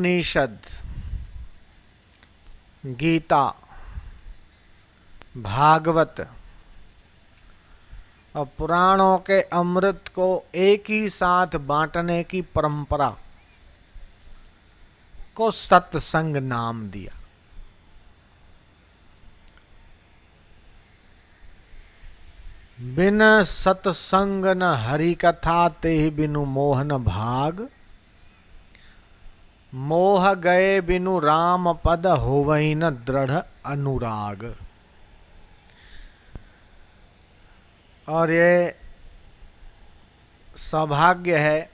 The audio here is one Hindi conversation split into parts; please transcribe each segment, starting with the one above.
उपनिषद, गीता, भागवत और पुराणों के अमृत को एक ही साथ बांटने की परंपरा को सत्संग नाम दिया। बिन सत्संग न हरि कथा, तेहि बिनु मोहन भाग। मोह गए बिनु राम पद, होवहि न दृढ़ अनुराग। और ये सौभाग्य है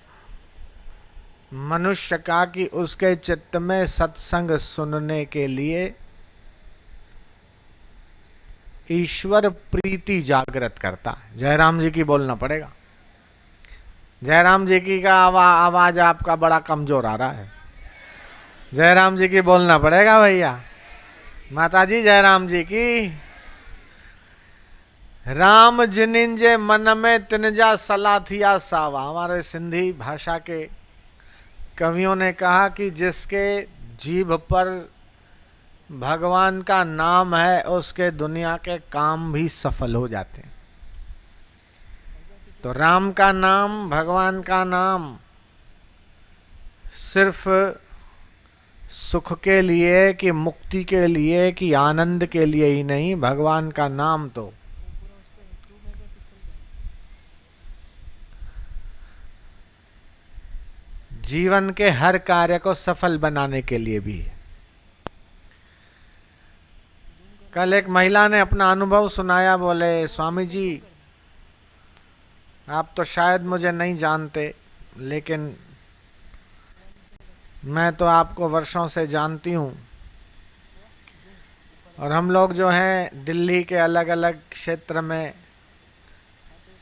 मनुष्य का कि उसके चित्त में सत्संग सुनने के लिए ईश्वर प्रीति जागृत करता है। जयराम जी की बोलना पड़ेगा। जयराम जी की का आवाज आपका बड़ा कमजोर आ रहा है। जयराम जी की बोलना पड़ेगा भैया। माता जी जयराम जी की। राम जिनिंजे मन में तिनजा सलाथिया सावा। हमारे सिंधी भाषा के कवियों ने कहा कि जिसके जीभ पर भगवान का नाम है उसके दुनिया के काम भी सफल हो जाते हैं। तो राम का नाम, भगवान का नाम सिर्फ सुख के लिए कि मुक्ति के लिए कि आनंद के लिए ही नहीं, भगवान का नाम तो जीवन के हर कार्य को सफल बनाने के लिए भी है। कल एक महिला ने अपना अनुभव सुनाया। बोले, स्वामी जी आप तो शायद मुझे नहीं जानते, लेकिन मैं तो आपको वर्षों से जानती हूँ। और हम लोग जो हैं दिल्ली के अलग अलग क्षेत्र में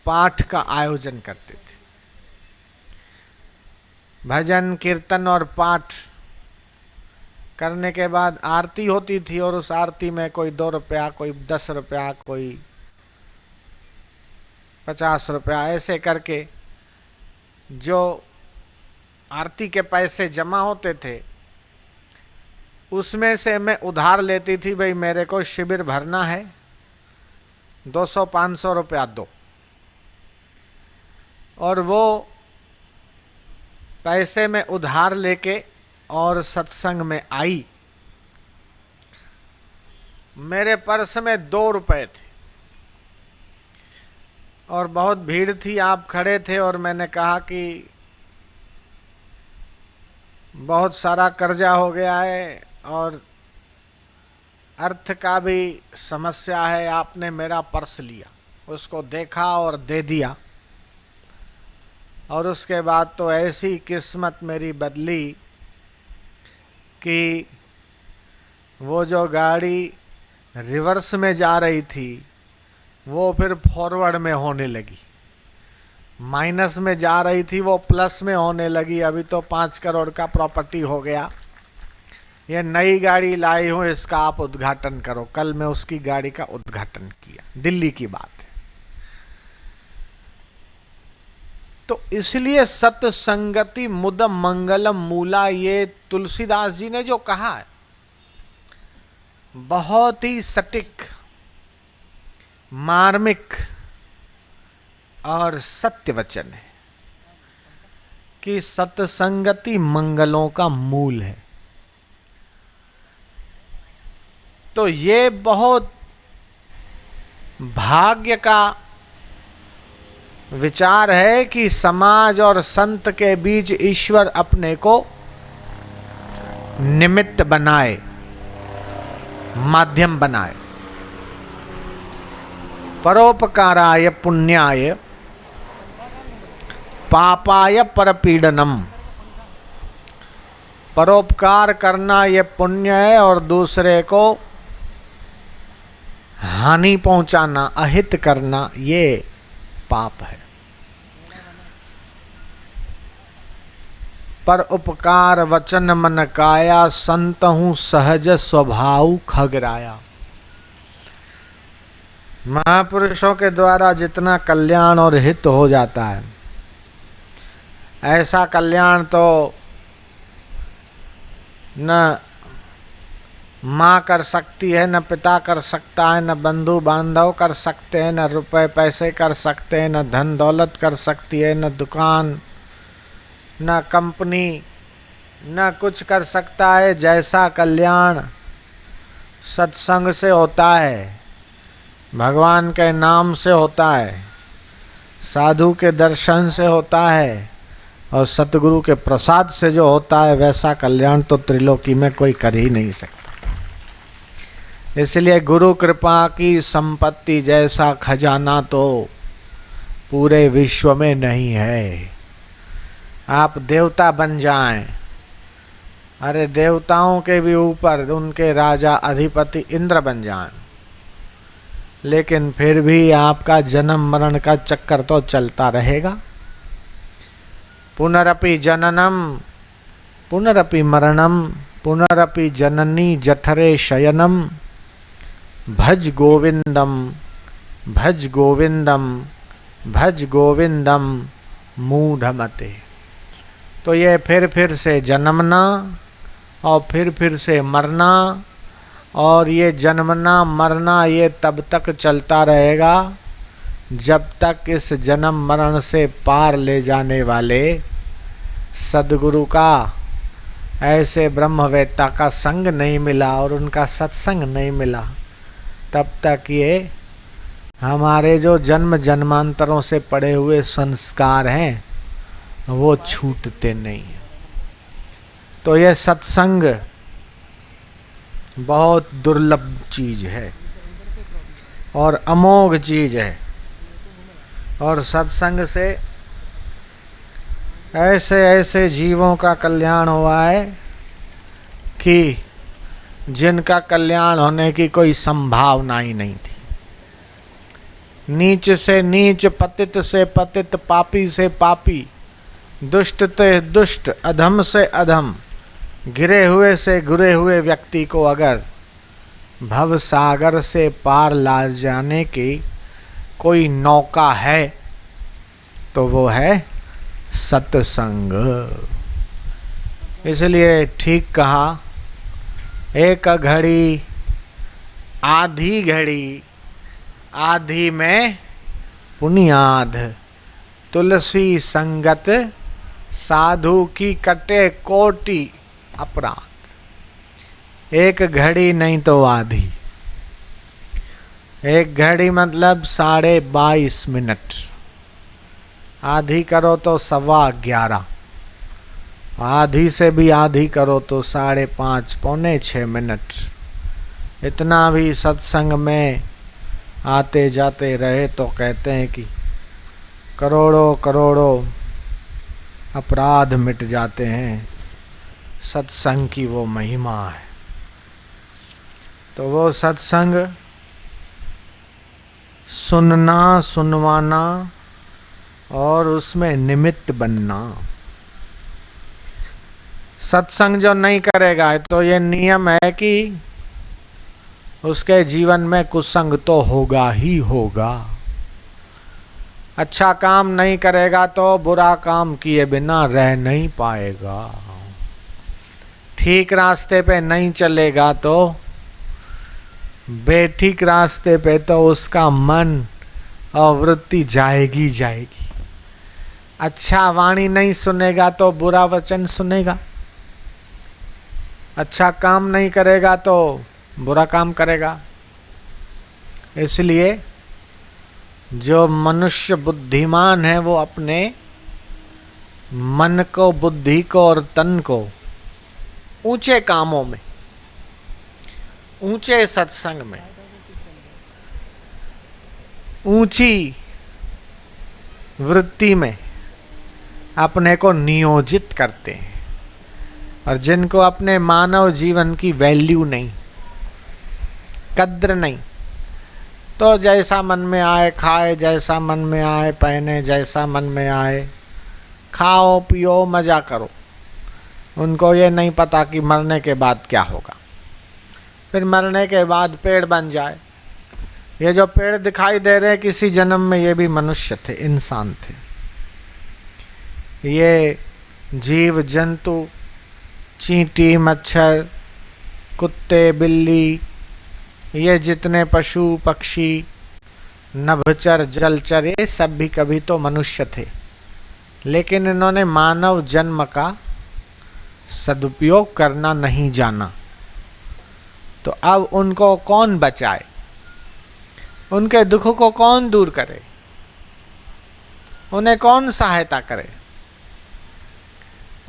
पाठ का आयोजन करते थे। भजन कीर्तन और पाठ करने के बाद आरती होती थी और उस आरती में कोई 2 रुपया, कोई 10 रुपया, कोई 50 रुपया, ऐसे करके जो आरती के पैसे जमा होते थे उसमें से मैं उधार लेती थी। भाई मेरे को शिविर भरना है, 200-500 रुपया दो। और वो पैसे में उधार लेके और सत्संग में आई। मेरे पर्स में 2 रुपए थे और बहुत भीड़ थी, आप खड़े थे। और मैंने कहा कि बहुत सारा कर्जा हो गया है और अर्थ का भी समस्या है। आपने मेरा पर्स लिया, उसको देखा और दे दिया। और उसके बाद तो ऐसी किस्मत मेरी बदली कि वो जो गाड़ी रिवर्स में जा रही थी वो फिर फॉरवर्ड में होने लगी। माइनस में जा रही थी वो प्लस में होने लगी। अभी तो 5 करोड़ का प्रॉपर्टी हो गया। ये नई गाड़ी लाई हूँ, इसका आप उद्घाटन करो। कल मैं उसकी गाड़ी का उद्घाटन किया। दिल्ली की बात है। तो इसलिए सत्संगति मुद मंगलम मूला, ये तुलसीदास जी ने जो कहा है बहुत ही सटीक, मार्मिक और सत्य वचन है कि सत्संगति मंगलों का मूल है। तो ये बहुत भाग्य का विचार है कि समाज और संत के बीच ईश्वर अपने को निमित्त बनाए, माध्यम बनाए। परोपकाराय पुण्याय पापाय परपीडनम। परोपकार करना ये पुण्य है और दूसरे को हानि पहुंचाना, अहित करना, ये पाप है। पर उपकार वचन मन काया, संतहु सहज स्वभाव खगराया। महापुरुषों के द्वारा जितना कल्याण और हित हो जाता है, ऐसा कल्याण तो न माँ कर सकती है, न पिता कर सकता है, न बंधु बांधव कर सकते हैं, न रुपए पैसे कर सकते हैं, न धन दौलत कर सकती है, न दुकान, न कंपनी, न कुछ कर सकता है। जैसा कल्याण सत्संग से होता है, भगवान के नाम से होता है, साधु के दर्शन से होता है और सतगुरु के प्रसाद से जो होता है, वैसा कल्याण तो त्रिलोकी में कोई कर ही नहीं सकता। इसलिए गुरु कृपा की संपत्ति जैसा खजाना तो पूरे विश्व में नहीं है। आप देवता बन जाएं, अरे देवताओं के भी ऊपर उनके राजा अधिपति इंद्र बन जाएं, लेकिन फिर भी आपका जन्म मरण का चक्कर तो चलता रहेगा। पुनरपि जननम पुनरपि मरणम पुनरपि जननी जठरे शयनम भज गोविंदम भज गोविंदम भज गोविंदम मूढ़मते। तो ये फिर से जन्मना और फिर से मरना, और ये जन्मना मरना ये तब तक चलता रहेगा जब तक इस जन्म मरण से पार ले जाने वाले सद्गुरु का, ऐसे ब्रह्मवेत्ता का संग नहीं मिला और उनका सत्संग नहीं मिला, तब तक ये हमारे जो जन्म जन्मांतरों से पड़े हुए संस्कार हैं वो छूटते नहीं। तो ये सत्संग बहुत दुर्लभ चीज है और अमोघ चीज है, और सत्संग से ऐसे ऐसे जीवों का कल्याण हुआ है कि जिनका कल्याण होने की कोई संभावना ही नहीं थी। नीच से नीच, पतित से पतित, पापी से पापी, दुष्ट से दुष्ट, अधम से अधम, गिरे हुए से गिरे हुए व्यक्ति को अगर भव सागर से पार ला जाने की कोई नौका है तो वो है सत्संग। इसलिए ठीक कहा, एक घड़ी आधी घड़ी, आधी में पुनियाद, तुलसी संगत साधु की कटे कोटि अपराध। एक घड़ी नहीं तो आधी। एक घड़ी मतलब 22.5 मिनट, आधी करो तो 11:15, आधी से भी आधी करो तो 5:30 पौने 6 मिनट। इतना भी सत्संग में आते जाते रहे तो कहते हैं कि करोड़ों करोड़ों अपराध मिट जाते हैं। सत्संग की वो महिमा है। तो वो सत्संग सुनना, सुनवाना और उसमें निमित्त बनना। सत्संग जो नहीं करेगा तो ये नियम है कि उसके जीवन में कुसंग तो होगा ही होगा। अच्छा काम नहीं करेगा तो बुरा काम किए बिना रह नहीं पाएगा। ठीक रास्ते पे नहीं चलेगा तो बेठीक रास्ते पे तो उसका मन और वृत्ति जाएगी जाएगी। अच्छा वाणी नहीं सुनेगा तो बुरा वचन सुनेगा। अच्छा काम नहीं करेगा तो बुरा काम करेगा। इसलिए जो मनुष्य बुद्धिमान है वो अपने मन को, बुद्धि को और तन को ऊंचे कामों में, ऊंचे सत्संग में, ऊंची वृत्ति में अपने को नियोजित करते हैं। और जिनको अपने मानव जीवन की वैल्यू नहीं, कद्र नहीं, तो जैसा मन में आए खाए, जैसा मन में आए पहने, जैसा मन में आए खाओ पियो मजा करो। उनको ये नहीं पता कि मरने के बाद क्या होगा। फिर मरने के बाद पेड़ बन जाए। ये जो पेड़ दिखाई दे रहे किसी जन्म में ये भी मनुष्य थे, इंसान थे। ये जीव जंतु चींटी, मच्छर, कुत्ते, बिल्ली, ये जितने पशु पक्षी, नभचर, जलचर, ये सब भी कभी तो मनुष्य थे, लेकिन इन्होंने मानव जन्म का सदुपयोग करना नहीं जाना। तो अब उनको कौन बचाए, उनके दुख को कौन दूर करे, उन्हें कौन सहायता करे,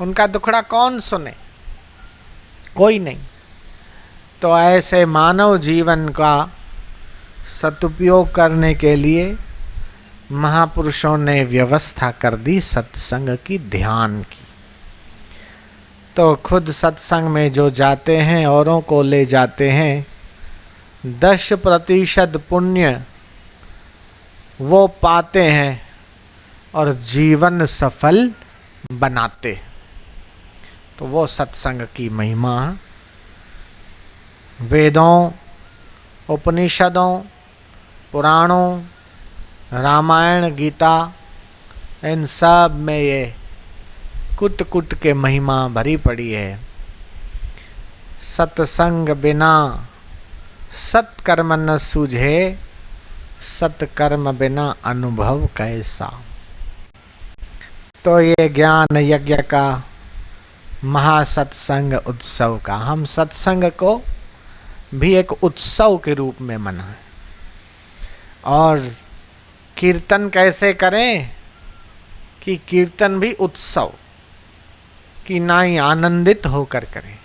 उनका दुखड़ा कौन सुने? कोई नहीं। तो ऐसे मानव जीवन का सदुपयोग करने के लिए महापुरुषों ने व्यवस्था कर दी सत्संग की, ध्यान की। तो खुद सत्संग में जो जाते हैं, औरों को ले जाते हैं, 10% पुण्य वो पाते हैं और जीवन सफल बनाते। तो वो सत्संग की महिमा वेदों, उपनिषदों, पुराणों, रामायण, गीता, इन सब में ये कुट कुट के महिमा भरी पड़ी है। सत्संग बिना सत्कर्म न सूझे, सत्कर्म बिना अनुभव कैसा। तो ये ज्ञान यज्ञ का, महासत्संग उत्सव का, हम सत्संग को भी एक उत्सव के रूप में मनाएं। और कीर्तन कैसे करें कि कीर्तन भी उत्सव की नाई आनंदित होकर करें,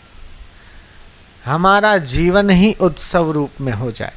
हमारा जीवन ही उत्सव रूप में हो जाए।